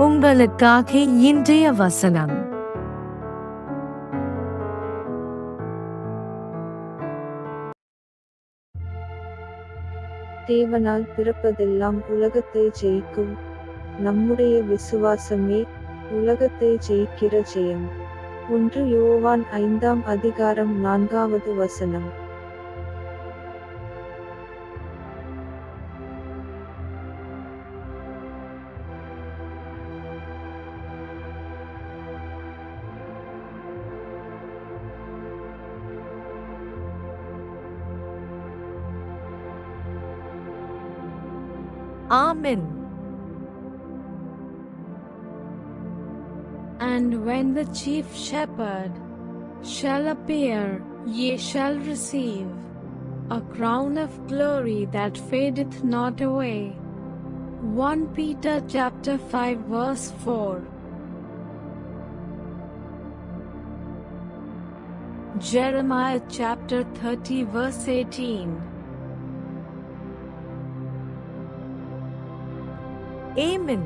உங்களுக்காக இன்றைய வசனம். தேவனால் பிறப்பதெல்லாம் உலகத்தை ஜெயிக்கும். நம்முடைய விசுவாசமே உலகத்தை ஜெயிக்கிற ஜெயம். 1 யோவான் 5ஆம் அதிகாரம் 4வது வசனம். Amen. And when the chief shepherd shall appear, ye shall receive a crown of glory that fadeth not away. 1 Peter chapter 5 verse 4. Jeremiah chapter 30 verse 18. Amen.